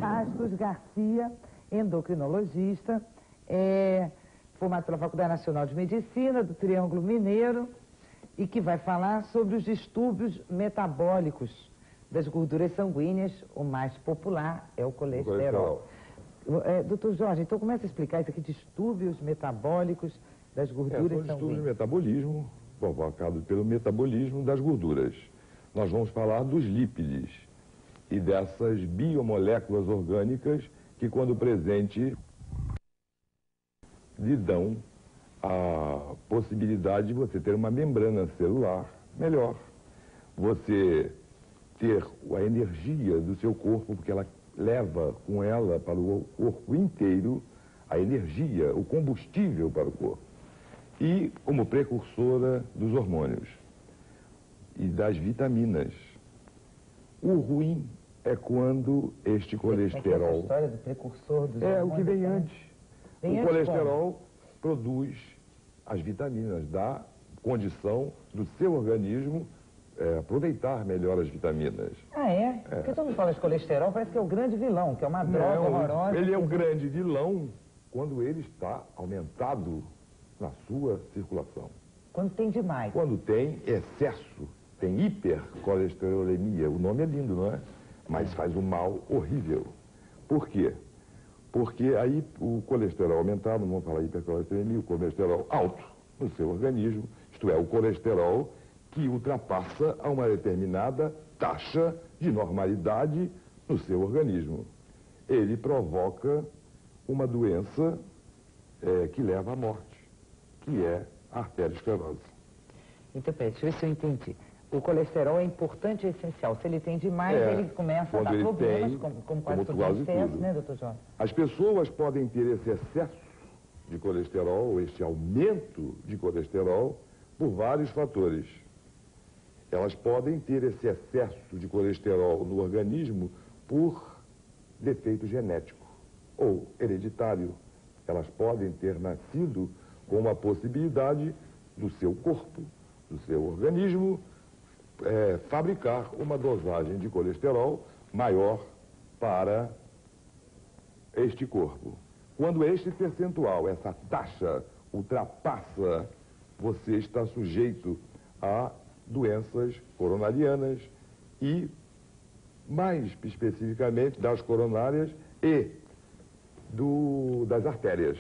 Bastos Garcia, endocrinologista, formado pela Faculdade Nacional de Medicina do Triângulo Mineiro e que vai falar sobre os distúrbios metabólicos das gorduras sanguíneas. O mais popular é o colesterol. Doutor Jorge, então começa a explicar isso aqui, distúrbios metabólicos das gorduras sanguíneas. São distúrbios de metabolismo provocados pelo metabolismo das gorduras. Nós vamos falar dos lípides e dessas biomoléculas orgânicas que, quando presente, lhe dão a possibilidade de você ter uma membrana celular melhor. Você ter a energia do seu corpo, porque ela leva com ela para o corpo inteiro a energia, o combustível para o corpo. E como precursora dos hormônios e das vitaminas. O ruim é quando este colesterol... Essa história do precursor dos hormônios... É o que vem antes. O colesterol produz as vitaminas, dá condição do seu organismo aproveitar melhor as vitaminas. Ah, é? Porque todo mundo fala de colesterol, parece que é o grande vilão, que é uma droga horrorosa. Ele é o grande vilão quando ele está aumentado na sua circulação. Quando tem demais. Quando tem excesso, tem hipercolesterolemia. O nome é lindo, não é? Mas faz um mal horrível. Por quê? Porque aí o colesterol aumentado, não vamos falar hipercolesterolemia, o colesterol alto no seu organismo, isto é, o colesterol que ultrapassa a uma determinada taxa de normalidade no seu organismo. Ele provoca uma doença que leva à morte, que é a arteriosclerose. Então, peraí, deixa eu ver se eu entendi. O colesterol é importante e essencial. Se ele tem demais, ele começa a dar problemas, como quase tudo em excesso, né, doutor Jorge? As pessoas podem ter esse excesso de colesterol, ou este aumento de colesterol, por vários fatores. Elas podem ter esse excesso de colesterol no organismo por defeito genético ou hereditário. Elas podem ter nascido com uma possibilidade do seu corpo, do seu organismo, fabricar uma dosagem de colesterol maior para este corpo. Quando este percentual, essa taxa, ultrapassa, você está sujeito a doenças coronarianas e, mais especificamente, das coronárias e das artérias.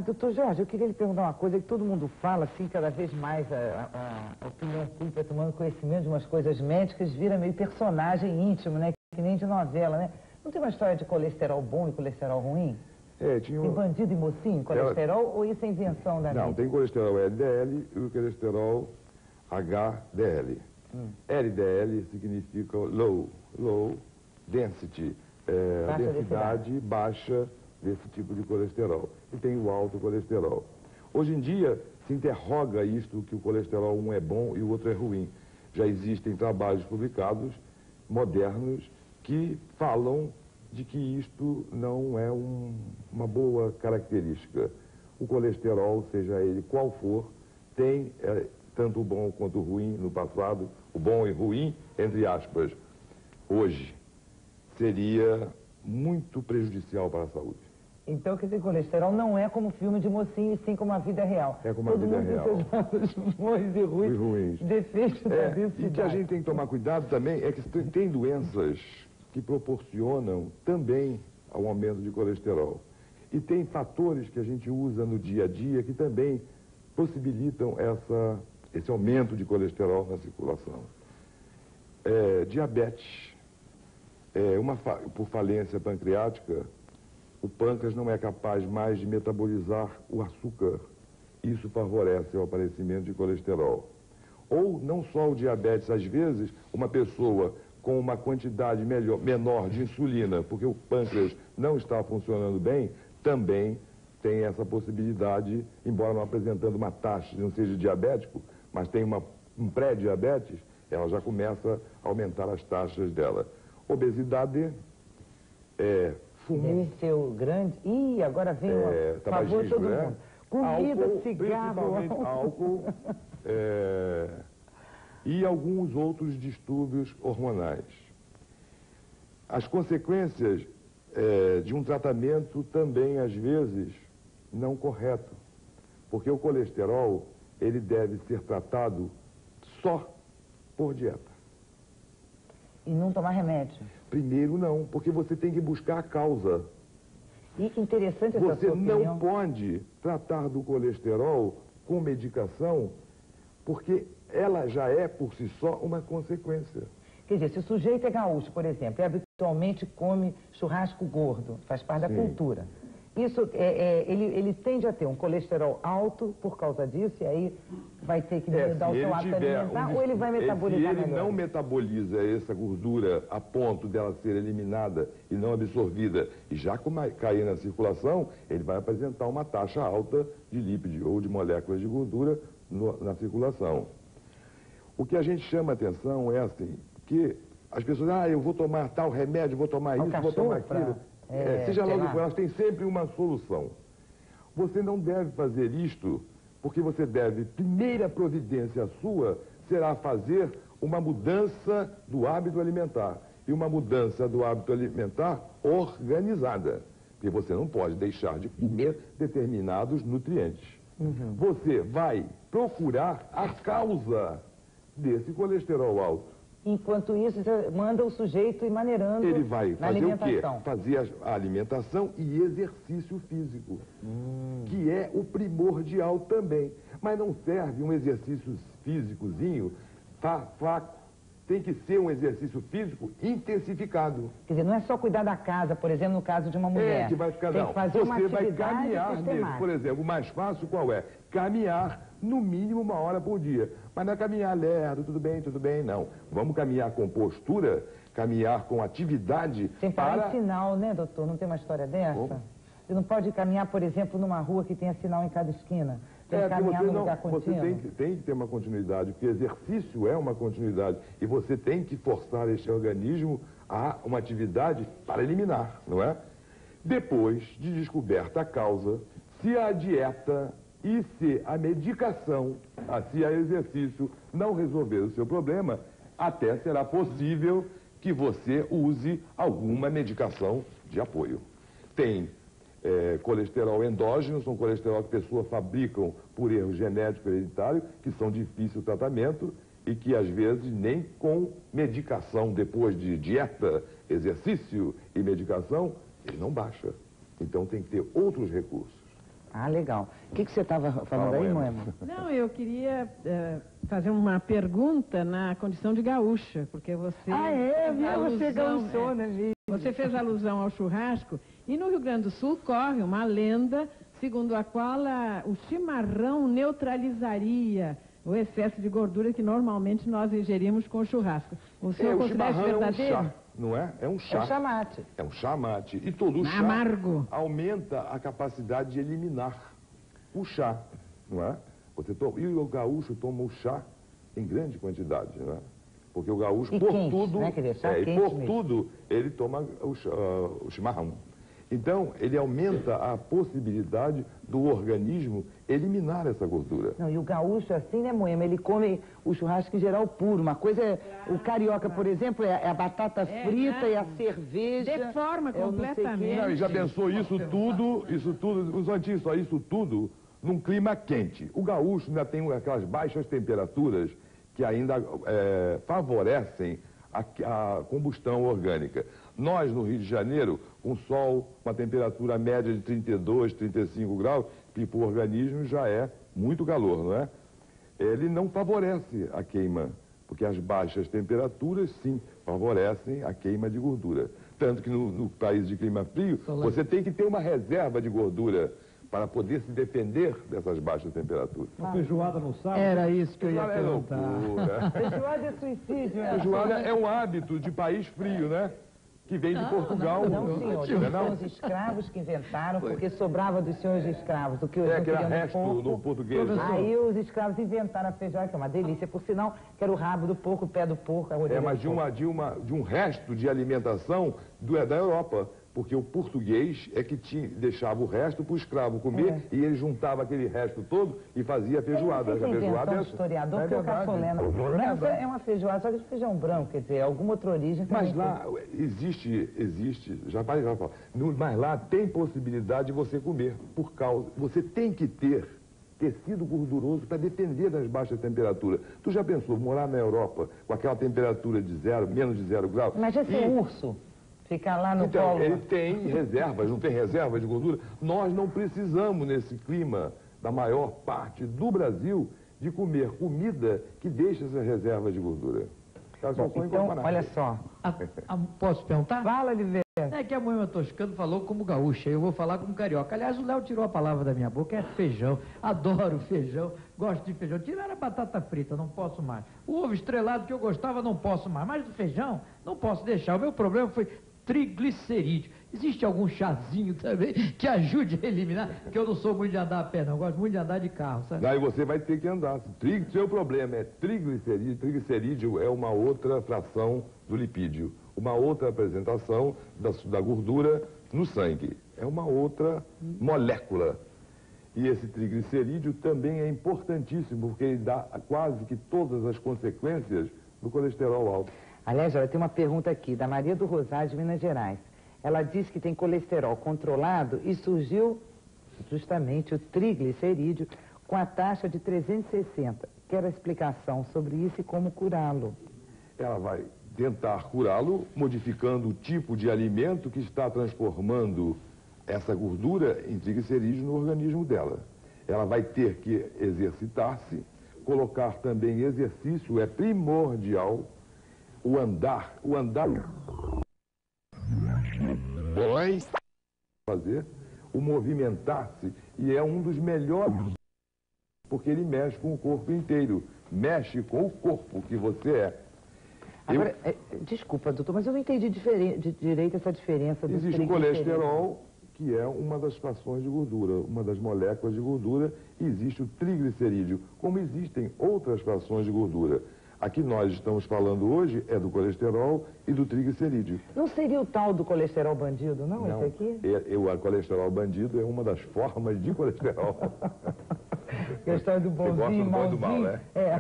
Doutor Jorge, eu queria lhe perguntar uma coisa que todo mundo fala, assim, cada vez mais a opinião pública tomando conhecimento de umas coisas médicas, vira meio personagem íntimo, né? Que nem de novela, né? Não tem uma história de colesterol bom e colesterol ruim? Tem bandido e mocinho, colesterol, ou isso é invenção da Não, mente? tem colesterol LDL e o colesterol HDL. LDL significa low density, densidade baixa desse tipo de colesterol. E tem o alto colesterol. Hoje em dia se interroga isto, que o colesterol um é bom e o outro é ruim. Já existem trabalhos publicados, modernos, que falam de que isto não é uma boa característica. O colesterol, seja ele qual for, tem tanto o bom quanto o ruim no passado, o bom e ruim, entre aspas. Hoje seria muito prejudicial para a saúde. Então, quer dizer, colesterol não é como filme de mocinho, e sim como a vida real. É como a vida real. Todo mundo tem seus lados bons e ruins. Defeitos da densidade. E que a gente tem que tomar cuidado também é que tem doenças que proporcionam também ao aumento de colesterol. E tem fatores que a gente usa no dia a dia que também possibilitam esse aumento de colesterol na circulação. Diabetes. Por falência pancreática, o pâncreas não é capaz mais de metabolizar o açúcar. Isso favorece o aparecimento de colesterol. Ou não só o diabetes, às vezes, uma pessoa com uma quantidade menor de insulina, porque o pâncreas não está funcionando bem, também tem essa possibilidade, embora não apresentando uma taxa, não seja diabético, mas tem um pré-diabetes, ela já começa a aumentar as taxas dela. Obesidade, fumo. Deve ser o grande... Ih, agora vem o favor de todo mundo. Comida, álcool, cigarro... Principalmente álcool, e alguns outros distúrbios hormonais. As consequências de um tratamento também, às vezes, não correto. Porque o colesterol, ele deve ser tratado só por dieta. E não tomar remédio. Primeiro não, porque você tem que buscar a causa. E interessante essa Você sua opinião. não pode tratar do colesterol com medicação, porque ela já é, por si só, uma consequência. Quer dizer, se o sujeito é gaúcho, por exemplo, e habitualmente come churrasco gordo, faz parte da cultura. Isso, ele tende a ter um colesterol alto por causa disso, e aí vai ter que mudar o seu hábito alimentar, ou ele vai metabolizar melhor? Se ele não metaboliza essa gordura a ponto dela ser eliminada e não absorvida, e já cair na circulação, ele vai apresentar uma taxa alta de lípidos ou de moléculas de gordura na circulação. O que a gente chama a atenção é assim, que as pessoas, eu vou tomar tal remédio, vou tomar isso, vou tomar aquilo. Seja lá o que for, elas têm sempre uma solução. Você não deve fazer isto, porque você deve, primeira providência sua, será fazer uma mudança do hábito alimentar. E uma mudança do hábito alimentar organizada. Porque você não pode deixar de comer determinados nutrientes. Você vai procurar a causa desse colesterol alto. Enquanto isso, você manda o sujeito ir maneirando. Ele vai na fazer alimentação. o quê? Fazer a alimentação e exercício físico, que é o primordial também. Mas não serve um exercício físicozinho fraco. Tem que ser um exercício físico intensificado. Quer dizer, não é só cuidar da casa, por exemplo, no caso de uma mulher. Que vai ficar, tem não. que fazer uma Você vai atividade caminhar mesmo. sistemática. Por exemplo, o mais fácil qual é? Caminhar no mínimo 1 hora por dia. Mas não é caminhar lerdo, tudo bem, não. Vamos caminhar com postura, caminhar com atividade. Sem parar em sinal, né, doutor? Não tem uma história dessa? Como? Você não pode caminhar, por exemplo, numa rua que tenha sinal em cada esquina. Tem que caminhar no lugar contínuo. Você tem que ter uma continuidade, porque exercício é uma continuidade. E você tem que forçar este organismo a uma atividade para eliminar, não é? Depois de descoberta a causa, se a dieta e se a medicação, se a exercício não resolver o seu problema, até será possível que você use alguma medicação de apoio. Tem colesterol endógeno, são colesterol que pessoas fabricam por erro genético hereditário, que são difícil tratamento e que às vezes nem com medicação, depois de dieta, exercício e medicação, ele não baixa. Então tem que ter outros recursos. Ah, legal. O que você estava falando aí, Moema? Não, eu queria fazer uma pergunta na condição de gaúcha, porque você... Você gaúchona, viu? Você fez alusão ao churrasco, e no Rio Grande do Sul corre uma lenda segundo a qual o chimarrão neutralizaria o excesso de gordura que normalmente nós ingerimos com o churrasco. O senhor considera isso verdadeiro? É um chá, não é? É um chá. É um chamate. É um chamate. E todo chá amargo aumenta a capacidade de eliminar o chá, não é? E o gaúcho toma o chá em grande quantidade, não é? Porque o gaúcho, e por quente, tudo, né? Tudo, ele toma o chimarrão. Então, ele aumenta a possibilidade do organismo eliminar essa gordura. Não, e o gaúcho assim, né, Moema? Ele come o churrasco em geral puro. Uma coisa é... O carioca, por exemplo, é a batata frita e a cerveja. Deforma completamente. Não, e já pensou isso tudo, os antigos só isso tudo num clima quente. O gaúcho ainda tem aquelas baixas temperaturas que ainda favorecem a combustão orgânica. Nós, no Rio de Janeiro, com sol, uma temperatura média de 32, 35 graus, que para o organismo já é muito calor, não é? Ele não favorece a queima, porque as baixas temperaturas, sim, favorecem a queima de gordura. Tanto que no país de clima frio, você tem que ter uma reserva de gordura para poder se defender dessas baixas temperaturas. Uma feijoada no sábado? Era isso que eu ia perguntar. Feijoada é suicídio, né? Feijoada é um hábito de país frio, né? Que vem de Portugal. Não, senhor. São os escravos que inventaram, porque sobrava dos senhores escravos. O que hoje que era resto no português. Aí os escravos inventaram a feijoada, que é uma delícia, por sinal, que era o rabo do porco, o pé do porco, a orelha mas de um resto de alimentação da Europa. porque o português é que deixava o resto para o escravo comer e ele juntava aquele resto todo e fazia a feijoada. Essa invenção do historiador, porque o caçolena é uma feijoada, só que de feijão branco, quer dizer, alguma outra origem. Mas lá existe, já falar, mas lá tem possibilidade de você comer, você tem que ter tecido gorduroso para defender das baixas temperaturas. Tu já pensou morar na Europa com aquela temperatura de menos de 0 graus? Imagina se um urso ficar lá no então, polo. Ele tem reservas, não tem reserva de gordura? Nós não precisamos, nesse clima da maior parte do Brasil, de comer comida que deixa essas reservas de gordura. Então, olha só. Posso perguntar? Fala, Oliveira. É que a Moema Toscano falou como gaúcha, eu vou falar como carioca. Aliás, o Léo tirou a palavra da minha boca, é feijão. Adoro feijão, gosto de feijão. Tiraram a batata frita, não posso mais. O ovo estrelado que eu gostava, não posso mais. Mas do feijão, não posso deixar. O meu problema foi triglicerídeo. Existe algum chazinho também que ajude a eliminar? Porque eu não sou muito de andar a pé, não. Eu gosto muito de andar de carro, sabe? Aí você vai ter que andar. Seu problema é triglicerídeo. Triglicerídeo é uma outra fração do lipídio. Uma outra apresentação da gordura no sangue. É uma outra molécula. E esse triglicerídeo também é importantíssimo, porque ele dá quase que todas as consequências do colesterol alto. Aliás, olha, tem uma pergunta aqui, da Maria do Rosário, de Minas Gerais. Ela diz que tem colesterol controlado e surgiu justamente o triglicerídeo com a taxa de 360. Quero a explicação sobre isso e como curá-lo. Ela vai tentar curá-lo modificando o tipo de alimento que está transformando essa gordura em triglicerídeo no organismo dela. Ela vai ter que exercitar-se, colocar também exercício, é primordial. O andar, fazer, o movimentar-se, e é um dos melhores, porque ele mexe com o corpo inteiro, mexe com o corpo que você é. Agora, desculpa, doutor, mas eu não entendi direito essa diferença do Existe o colesterol, que é uma das frações de gordura, uma das moléculas de gordura, e existe o triglicerídeo, como existem outras frações de gordura. A que nós estamos falando hoje é do colesterol e do triglicerídeo. Não seria o tal do colesterol bandido, não, esse aqui? O colesterol bandido é uma das formas de colesterol. A história do bonzinho, malzinho. Do mal, né? É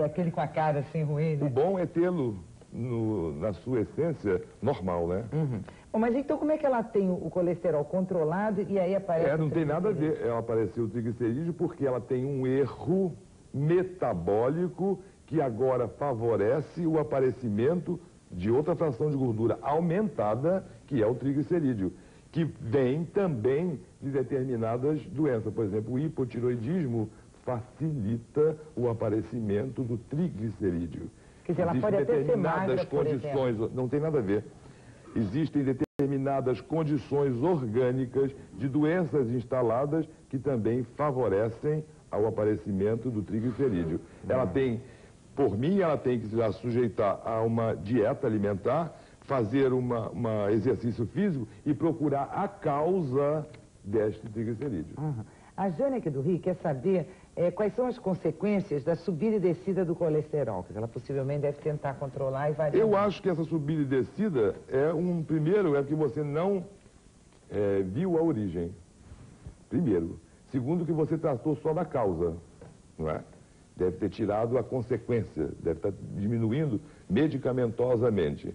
aquele com a cara assim ruim, né? O bom é tê-lo na sua essência normal, né? Uhum. Bom, mas então como é que ela tem o colesterol controlado e aí aparece... Não tem nada a ver. Ela apareceu o triglicerídeo porque ela tem um erro metabólico que agora favorece o aparecimento de outra fração de gordura aumentada, que é o triglicerídeo, que vem também de determinadas doenças. Por exemplo, o hipotiroidismo facilita o aparecimento do triglicerídeo. Quer dizer, ela pode até ser magra, condições, não tem nada a ver. Existem determinadas condições orgânicas de doenças instaladas que também favorecem ao aparecimento do triglicerídeo. Ela tem... Por mim, ela tem que se sujeitar a uma dieta alimentar, fazer um exercício físico e procurar a causa deste triglicerídeo. Uhum. A Jane aqui do Rio quer saber quais são as consequências da subida e descida do colesterol. Porque ela possivelmente deve tentar controlar e variar. Eu acho que essa subida e descida primeiro, é que você não viu a origem. Primeiro. Segundo, que você tratou só da causa, não é? Deve ter tirado a consequência, deve estar diminuindo medicamentosamente.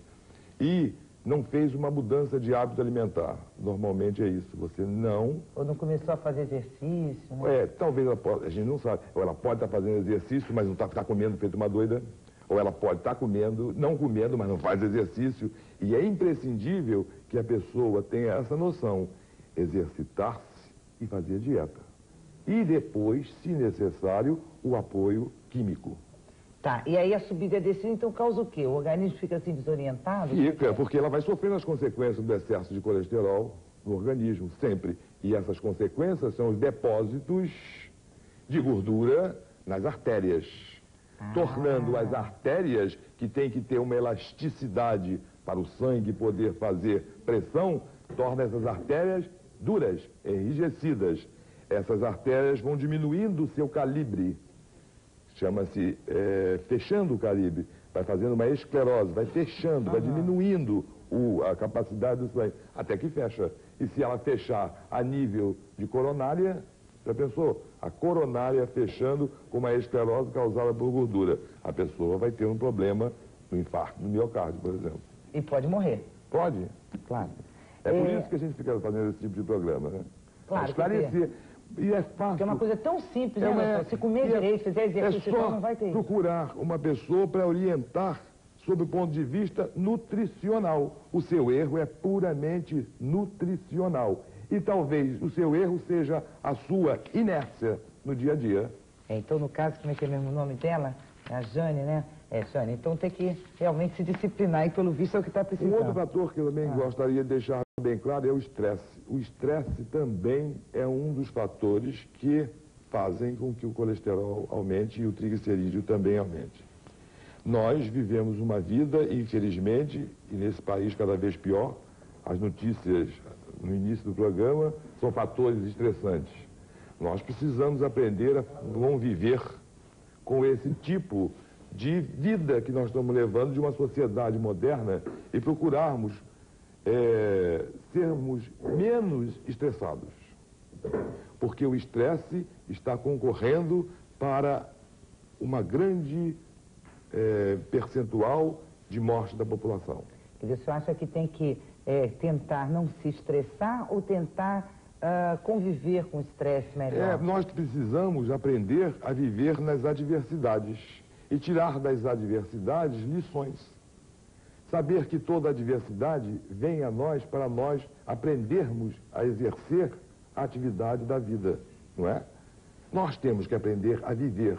E não fez uma mudança de hábito alimentar. Normalmente é isso, você não... Ou não começou a fazer exercício, né? Talvez ela possa, a gente não sabe. Ou ela pode estar fazendo exercício, mas não está comendo feito uma doida. Ou ela pode estar comendo, não comendo, mas não faz exercício. E é imprescindível que a pessoa tenha essa noção. Exercitar-se e fazer dieta. E depois, se necessário, o apoio químico. Tá, e aí a subida e a descida, então causa o quê? O organismo fica assim desorientado? Fica, porque ela vai sofrendo as consequências do excesso de colesterol no organismo, sempre. E essas consequências são os depósitos de gordura nas artérias. Tornando as artérias, que têm que ter uma elasticidade para o sangue poder fazer pressão, torna essas artérias duras, enrijecidas. Essas artérias vão diminuindo o seu calibre, chama-se fechando o calibre, vai fazendo uma esclerose, vai fechando, vai diminuindo a capacidade do sangue, até que fecha. E se ela fechar a nível de coronária, já pensou? A coronária fechando com uma esclerose causada por gordura. A pessoa vai ter um problema no infarto do miocárdio, por exemplo. E pode morrer. Pode? Claro. É por isso que a gente fica fazendo esse tipo de programa, né? Claro. Esclarecer. E é fácil. Porque é uma coisa tão simples, né? Se comer direito, fizer exercício, não vai ter isso. Procurar uma pessoa para orientar sob o ponto de vista nutricional. O seu erro é puramente nutricional. E talvez o seu erro seja a sua inércia no dia a dia. Então, no caso, como é que é mesmo o nome dela? É a Jane, né? É, Jane. Então tem que realmente se disciplinar e, pelo visto, é o que está precisando. Um outro fator que eu também gostaria de deixar bem claro é o estresse. O estresse também é um dos fatores que fazem com que o colesterol aumente e o triglicerídeo também aumente. Nós vivemos uma vida, infelizmente, e nesse país cada vez pior, as notícias no início do programa são fatores estressantes. Nós precisamos aprender a conviver com esse tipo de vida que nós estamos levando de uma sociedade moderna e procurarmos sermos menos estressados. Porque o estresse está concorrendo para uma grande percentual de morte da população. Quer dizer, o senhor acha que tem que tentar não se estressar ou tentar conviver com o estresse melhor? Nós precisamos aprender a viver nas adversidades e tirar das adversidades lições. Saber que toda adversidade vem a nós para nós aprendermos a exercer a atividade da vida, não é? Nós temos que aprender a viver.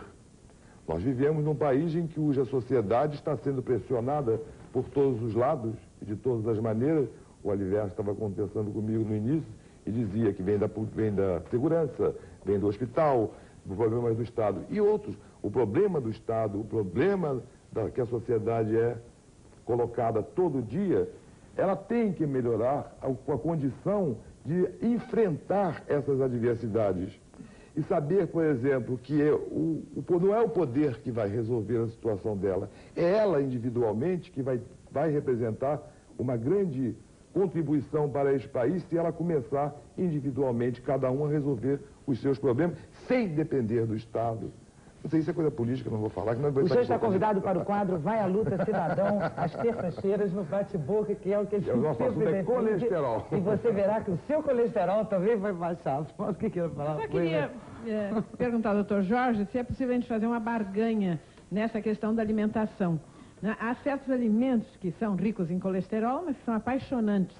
Nós vivemos num país em que a sociedade está sendo pressionada por todos os lados e de todas as maneiras. O Aliverso estava conversando comigo no início e dizia que vem da segurança, vem do hospital, dos problemas do Estado e outros. O problema do Estado, o problema que a sociedade é colocada todo dia, ela tem que melhorar a condição de enfrentar essas adversidades. E saber, por exemplo, que não é o poder que vai resolver a situação dela, é ela individualmente que vai representar uma grande contribuição para este país se ela começar individualmente, cada um a resolver os seus problemas, sem depender do Estado. Não sei se é coisa política, não vou falar. O senhor está convidado para o quadro Vai à Luta Cidadão, às terças-feiras no Bate-Boca, que é o que a gente nosso assunto é colesterol. E você verá que o seu colesterol também vai baixar. O que eu falar? Eu queria perguntar ao doutor Jorge se é possível a gente fazer uma barganha nessa questão da alimentação. Há certos alimentos que são ricos em colesterol, mas que são apaixonantes.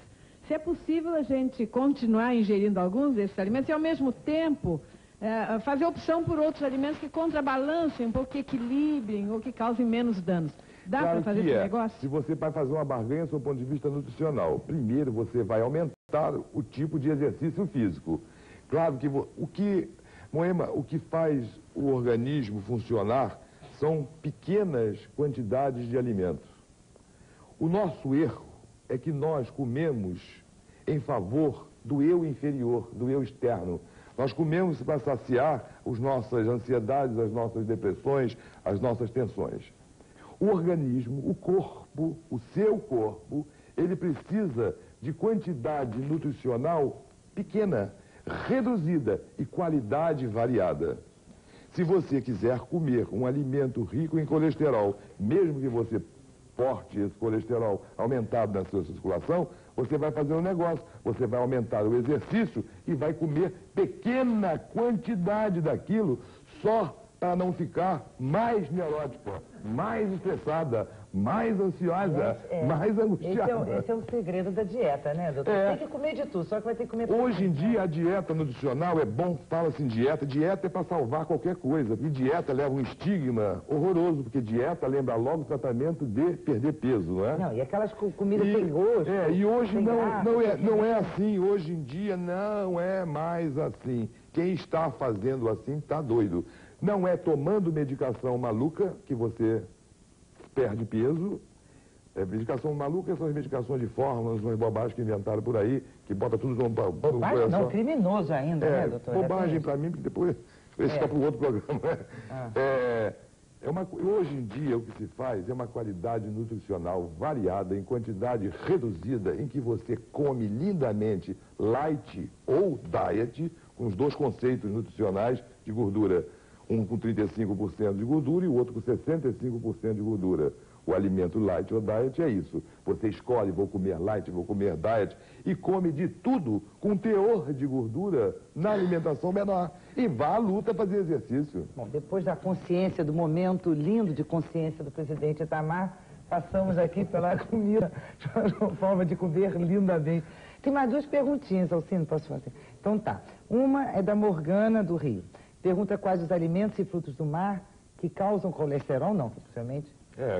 Se é possível a gente continuar ingerindo alguns desses alimentos e, ao mesmo tempo, fazer opção por outros alimentos que contrabalancem um pouco, que equilibrem ou que causem menos danos. Dá para fazer esse negócio? Se você vai fazer uma barganha do ponto de vista nutricional, primeiro você vai aumentar o tipo de exercício físico. Claro que Moema, o que faz o organismo funcionar são pequenas quantidades de alimentos. O nosso erro é que nós comemos em favor do eu inferior, do eu externo. Nós comemos para saciar as nossas ansiedades, as nossas depressões, as nossas tensões. O organismo, o corpo, o seu corpo, ele precisa de quantidade nutricional pequena, reduzida e qualidade variada. Se você quiser comer um alimento rico em colesterol, mesmo que você porte esse colesterol aumentado na sua circulação, você vai fazer um negócio, você vai aumentar o exercício e vai comer pequena quantidade daquilo só para não ficar mais neurótica, mais estressada, mais ansiosa, mais angustiada. Esse é o segredo da dieta, né, doutor? Tem que comer de tudo, só que vai ter que comer... Hoje em dia a dieta nutricional é bom, fala-se em dieta é para salvar qualquer coisa. E dieta leva um estigma horroroso, porque dieta lembra logo o tratamento de perder peso, não é? Não, e aquelas comidas sem gosto. E hoje não é assim, hoje em dia não é mais assim. Quem está fazendo assim está doido. Não é tomando medicação maluca que você perde peso. Medicação maluca são as medicações de fórmulas, umas bobagens que inventaram por aí, que bota tudo no... Bobagem não, criminoso ainda, né, doutor? Bobagem para mim, porque depois esse está para o outro programa. Hoje em dia, o que se faz é uma qualidade nutricional variada, em quantidade reduzida, em que você come lindamente light ou diet, com os dois conceitos nutricionais de gordura. Um com 35% de gordura e o outro com 65% de gordura. O alimento light ou diet é isso. Você escolhe, vou comer light, vou comer diet, e come de tudo com teor de gordura na alimentação menor. E vá à luta fazer exercício. Bom, depois da consciência, do momento lindo de consciência do presidente Itamar, passamos aqui pela comida, uma forma de comer lindamente. Tem mais duas perguntinhas, Alcino, posso fazer? Então tá. Uma é da Morgana, do Rio. Pergunta quais os alimentos e frutos do mar que causam colesterol, não, possivelmente.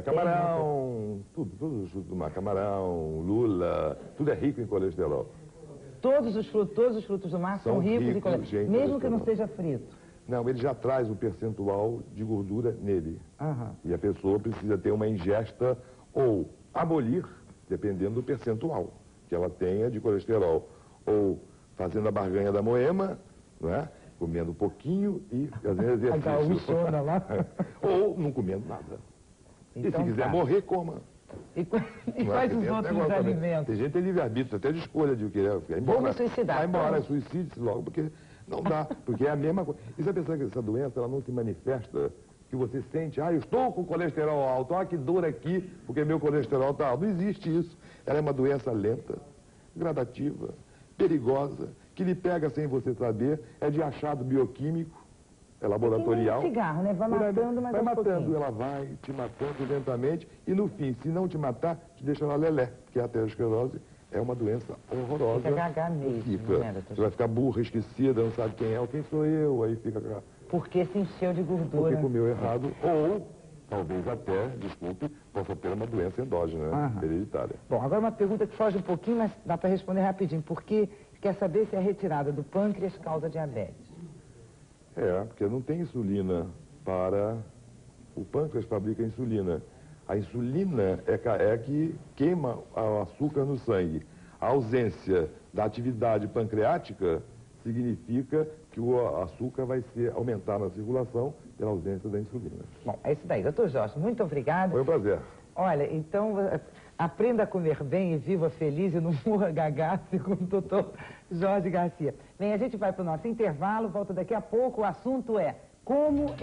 Camarão, todos os frutos do mar, camarão, lula, tudo é rico em colesterol. Todos os frutos do mar são ricos em colesterol, mesmo que não seja frito. Não, ele já traz o percentual de gordura nele. E a pessoa precisa ter uma ingesta ou abolir, dependendo do percentual que ela tenha de colesterol. Ou fazendo a barganha da Moema, não é? Comendo um pouquinho e fazendo exercício. A gaúchona lá. Ou não comendo nada. Então, e se quiser morrer, coma. E quais os outros alimentos? Tem gente que tem livre-arbítrio, até de escolha de o que é. Vamos suicidar. Vai embora, suicide-se logo, porque não dá. Porque é a mesma coisa. E se a pessoa que essa doença ela não se manifesta, que você sente, eu estou com colesterol alto, que dor aqui, porque meu colesterol está alto. Não existe isso. Ela é uma doença lenta, gradativa, perigosa, que lhe pega sem você saber, é de achado bioquímico. É laboratorial. É cigarro, né? Vai matando, mas vai matando, ela vai te matando lentamente e no fim, se não te matar, te deixa na lelé, porque a aterosclerose é uma doença horrorosa. Fica gaga mesmo, Você vai ficar burra, esquecida, não sabe quem é sou eu, aí fica... Porque se encheu de gordura. Porque comeu errado, ou talvez até, desculpe, possa ter uma doença endógena, hereditária. Bom, agora uma pergunta que foge um pouquinho, mas dá para responder rapidinho. Porque quer saber se a retirada do pâncreas causa diabetes. Porque não tem insulina para... O pâncreas fabrica insulina. A insulina é que queima o açúcar no sangue. A ausência da atividade pancreática significa que o açúcar vai aumentar na circulação pela ausência da insulina. Bom, é isso daí. Doutor Jorge, muito obrigada. Foi um prazer. Olha, então, aprenda a comer bem e viva feliz e não morra gaga, segundo o doutor Jorge Garcia. Bem, a gente vai para o nosso intervalo, volta daqui a pouco. O assunto é como...